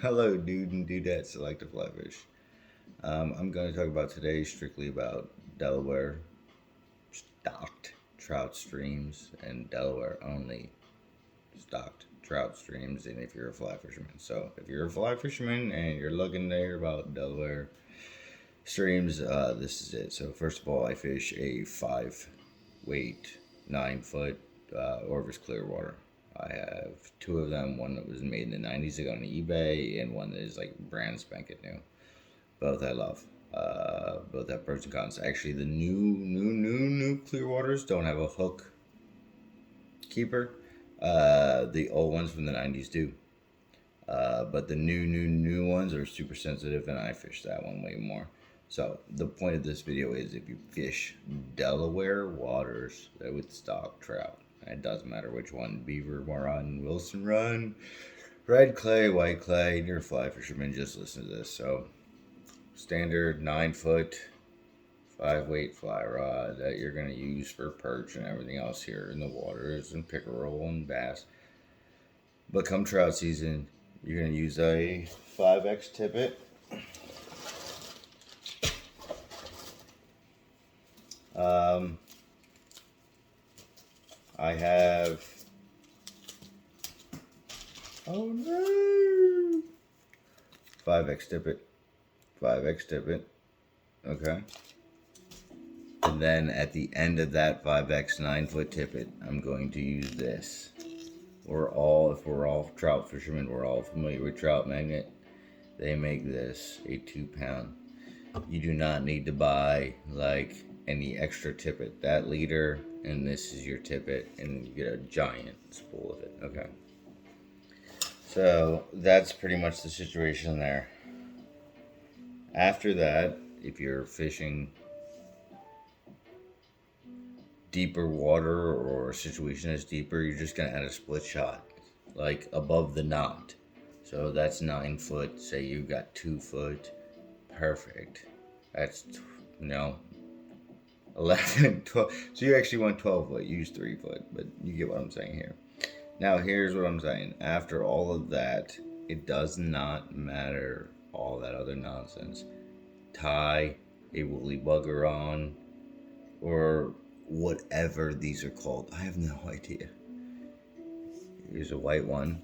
Hello, dude and dudette selective fly fish. I'm going to talk about today strictly about Delaware stocked trout streams and Delaware only stocked trout streams. And if you're a fly fisherman, so if you're a fly fisherman and you're looking to hear about Delaware streams, this is it. So first of all, I fish a 5 weight 9 foot Orvis Clearwater. I have two of them. One that was made in the 90s, I got on eBay, and one that is like brand spanking new. Both I love. Both have pros and cons. Actually, the new Clearwaters don't have a hook keeper. The old ones from the 90s do. But the new ones are super sensitive, and I fish that one way more. So the point of this video is if you fish Delaware waters with stock trout, it doesn't matter which one, beaver run, Wilson run, red clay, white clay, you're a fly fisherman, just listen to this. So standard 9 foot 5 weight fly rod that you're going to use for perch and everything else here in the waters and pickerel and bass. But come trout season, you're going to use a 5X tippet. I have, oh no, 5X tippet, 5X tippet, okay. And then at the end of that 5X 9 foot tippet, I'm going to use this. If we're all trout fishermen, we're all familiar with Trout Magnet. They make this a 2 pound. You do not need to buy like any extra tippet. That leader and this is your tippet, and you get a giant spool of it. Okay. So that's pretty much the situation there. After that, if you're fishing deeper water or a situation is deeper, you're just gonna add a split shot, like above the knot. So that's 9 foot. Say you got 2 foot, perfect. That's 11, 12. So you actually want 12 foot. Use 3 foot, but you get what I'm saying here. Now here's what I'm saying. After all of that, it does not matter all that other nonsense. Tie a woolly bugger on, or whatever these are called. I have no idea. Here's a white one.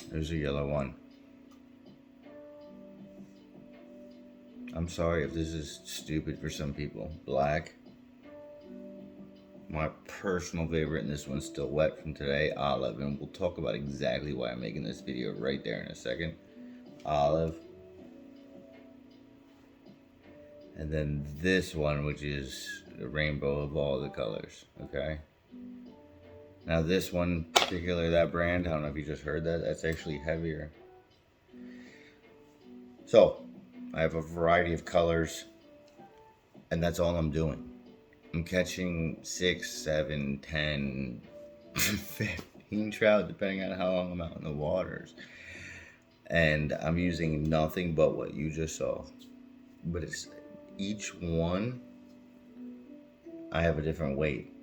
There's a yellow one. I'm sorry if this is stupid for some people. Black. My personal favorite, and this one's still wet from today, olive. And we'll talk about exactly why I'm making this video right there in a second. Olive. And then this one, which is the rainbow of all the colors, okay? Now this one, particularly that brand, I don't know if you just heard that, that's actually heavier. So, I have a variety of colors, and that's all I'm doing. I'm catching 6, 7, 10, 15 trout, depending on how long I'm out in the waters. And I'm using nothing but what you just saw. But it's each one, I have a different weight.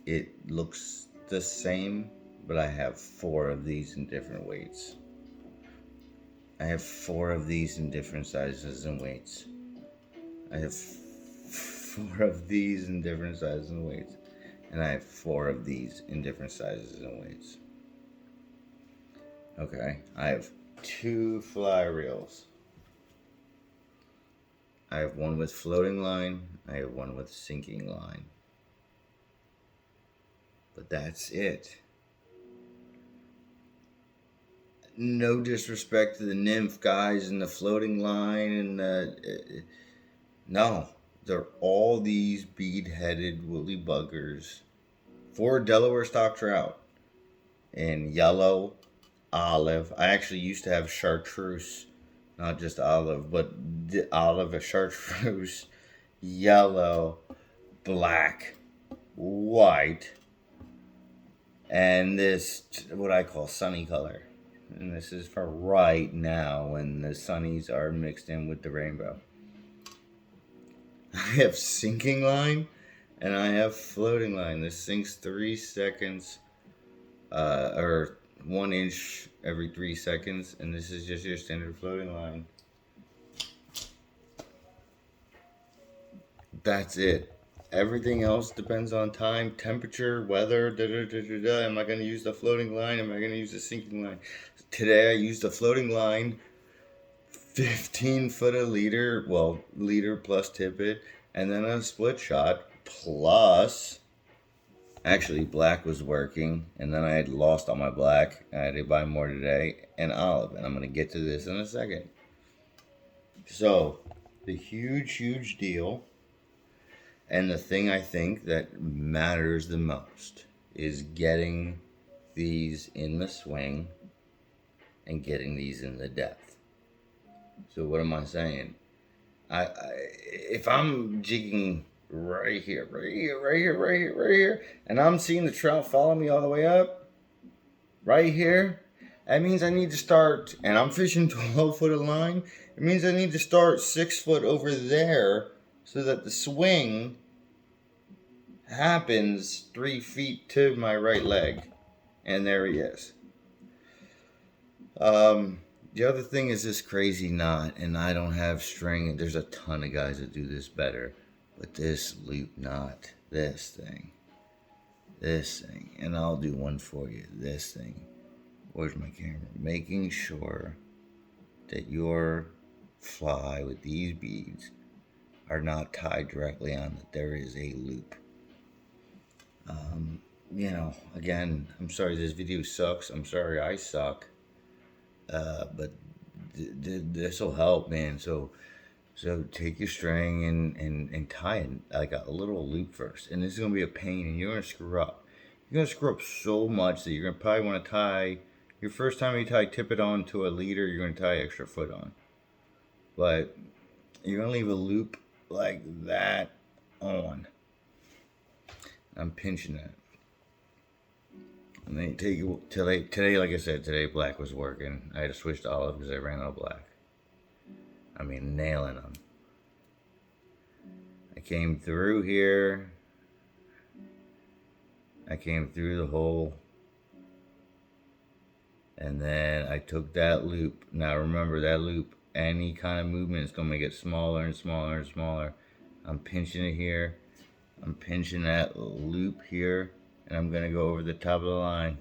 It looks the same, but I have 4 of these in different weights. I have 4 of these in different sizes and weights. I have 4 of these in different sizes and weights. And I have 4 of these in different sizes and weights. Okay, I have 2 fly reels. I have one with floating line. I have one with sinking line. But that's it. No disrespect to the nymph guys and the floating line and the... no, they're all these bead-headed woolly buggers for Delaware stock trout in yellow, olive. I actually used to have chartreuse, not just olive, but the olive, a chartreuse, yellow, black, white, and this, what I call sunny color. And this is for right now when the sunnies are mixed in with the rainbow. I have sinking line and I have floating line. This sinks 3 seconds or 1 inch every 3 seconds, and this is just your standard floating line. That's it. Everything else depends on time, temperature, weather, Am I going to use the floating line? Am I going to use the sinking line? Today I used the floating line, 15 foot a leader, well, leader plus tippet, and then a split shot plus, actually black was working, and then I had lost all my black. I had to buy more today, and olive, and I'm going to get to this in a second. So, the huge deal, and the thing I think that matters the most is getting these in the swing and getting these in the depth. So what am I saying? If I'm jigging right here, and I'm seeing the trout follow me all the way up, right here, that means I need to start, and I'm fishing 12 foot of line, it means I need to start 6 foot over there so that the swing happens 3 feet to my right leg. And there he is. The other thing is this crazy knot, and I don't have string. There's a ton of guys that do this better. But this loop knot, this thing, and I'll do one for you, this thing. Where's my camera? Making sure that your fly with these beads are not tied directly on, that there is a loop. You know, again, I'm sorry this video sucks. I'm sorry I suck. But this will help, man. So take your string and tie it like a little loop first. And this is going to be a pain, and you're going to screw up. You're going to screw up so much that you're going to probably want to tie, your first time you tie tippet on to a leader, you're going to tie extra foot on. But you're going to leave a loop like that on. I'm pinching that. And they take it today, like I said, today black was working. I had to switch to olive because I ran out of black. I mean, nailing them. I came through here. I came through the hole. And then I took that loop. Now remember, that loop, any kind of movement is going to make it smaller and smaller and smaller. I'm pinching it here. I'm pinching that loop here. And I'm going to go over the top of the line.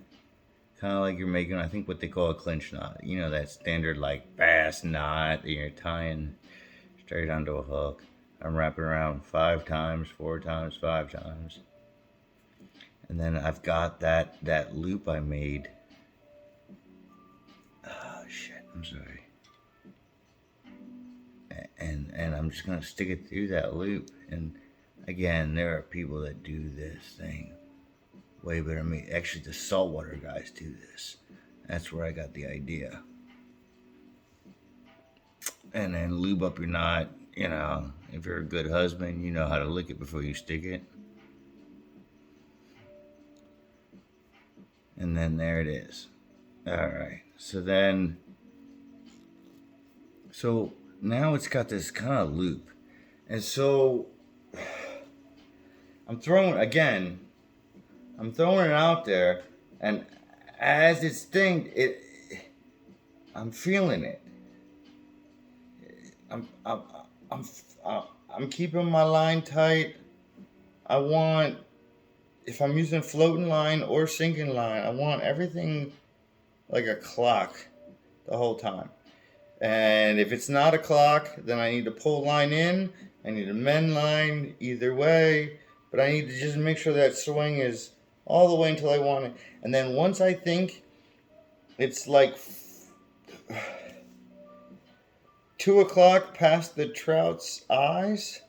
Kind of like you're making, I think, what they call a clinch knot. You know, that standard, like, bass knot that you're tying straight onto a hook. I'm wrapping around 5 times, 4 times, 5 times. And then I've got that loop I made. Oh, shit, I'm sorry. And I'm just going to stick it through that loop. And, again, there are people that do this thing way better than me. Actually, the saltwater guys do this. That's where I got the idea. And then lube up your knot. You know, if you're a good husband, you know how to lick it before you stick it. And then there it is. Alright. So now it's got this kind of loop. And so I'm throwing it out there, and as it's stinged, I'm feeling it. I'm keeping my line tight. If I'm using floating line or sinking line, I want everything like a clock the whole time. And if it's not a clock, then I need to pull line in. I need to mend line either way, but I need to just make sure that swing is all the way until I want it. And then once I think it's like 2 o'clock past the trout's eyes,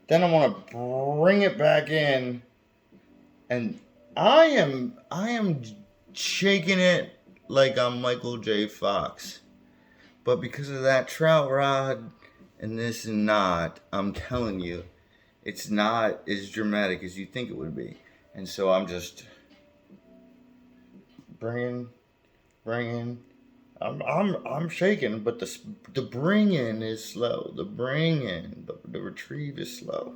then I want to bring it back in. And I am shaking it like I'm Michael J. Fox. But because of that trout rod and this knot, I'm telling you, it's not as dramatic as you think it would be. And so I'm just bringing. I'm shaking, but the bring in is slow. The retrieve is slow.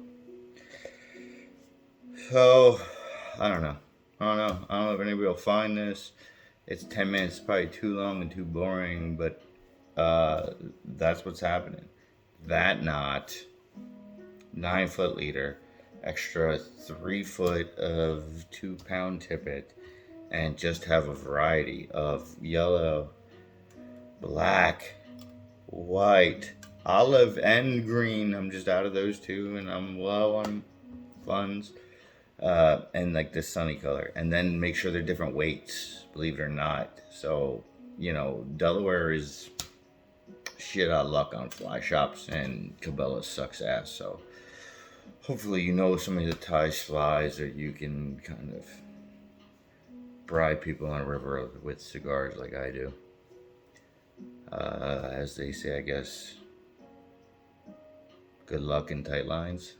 So I don't know. I don't know if anybody will find this. It's 10 minutes, probably too long and too boring, but that's what's happening. That knot, 9 foot leader, extra 3 foot of 2 pound tippet, and just have a variety of yellow, black, white, olive, and green. I'm just out of those two, and I'm low on funds. And like this sunny color, and then make sure they're different weights, believe it or not. So, Delaware is shit out of luck on fly shops, and Cabela sucks ass. So, hopefully, some of the Thai flies that you can kind of bribe people on a river with cigars like I do. As they say, I guess, good luck in tight lines.